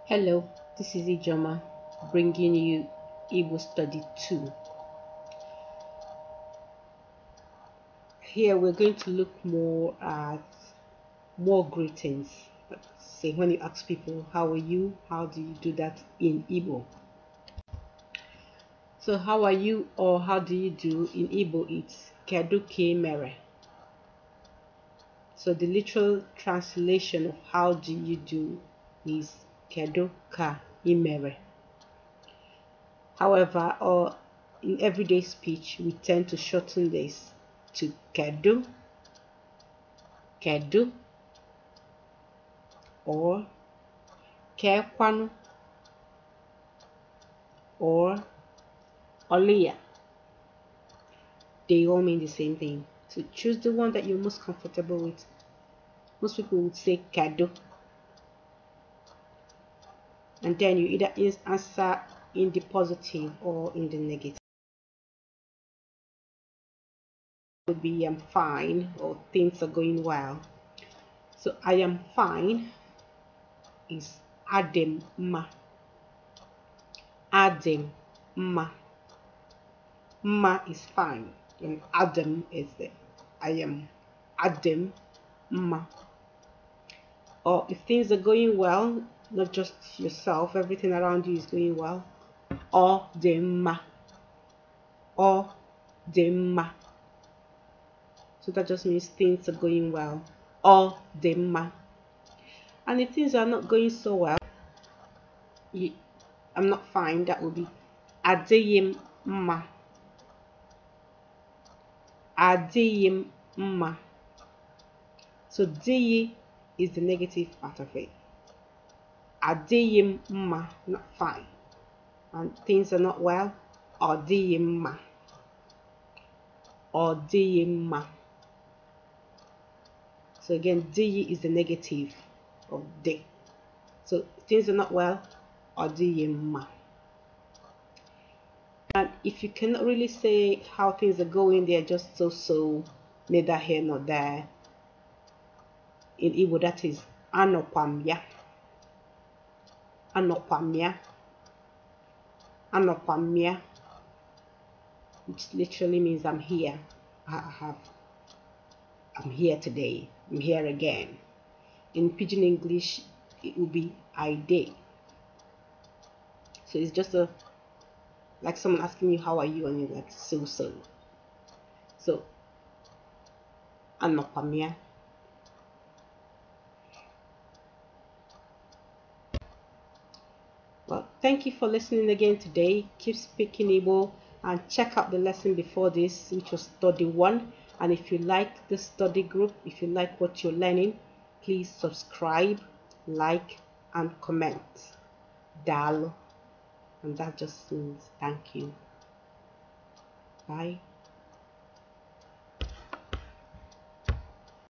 Hello, this is Ijoma bringing you Igbostudy 2. Here we're going to look more at more greetings. Say when you ask people, how are you? How do you do that in Igbo? So how are you or how do you do in Igbo? It's Kedu ke mere. So the literal translation of how do you do is Kedu ka imere. However, or in everyday speech, we tend to shorten this to kedu, kedu, or kekwanu, or olia. They all mean the same thing. So choose the one that you're most comfortable with. Most people would say kedu. And then you either answer in the positive or in the negative. It would be I'm fine or things are going well. So I am fine is adem ma. Adem ma. Ma is fine and Adam is the I am Adam ma. Or if things are going well, not just yourself, everything around you is going well, or the ma. Or the ma. So that just means things are going well, or the ma. And if things are not going so well, I'm not fine, that will be adeyim ma. Adeyim ma. So deyi is the negative part of it. Adeyim ma, not fine. And things are not well. Odeyim ma. Odeyim ma. So again, deyi is the negative of de. So things are not well. Odeyim ma. And if you cannot really say how things are going, they're just so, neither here nor there. In Igbo, that is anokwamya. Anokwamya. Anokwamya, which literally means I'm here. I'm here today. I'm here again. In Pidgin English, it will be I did. So it's just like someone asking you how are you, and you're like so. So anokwamya. Well, thank you for listening again today. Keep speaking Igbo and check out the lesson before this, which was study 1. And if you like the study group, if you like what you're learning, please subscribe, like, and comment. Dalo. And that just means thank you. Bye.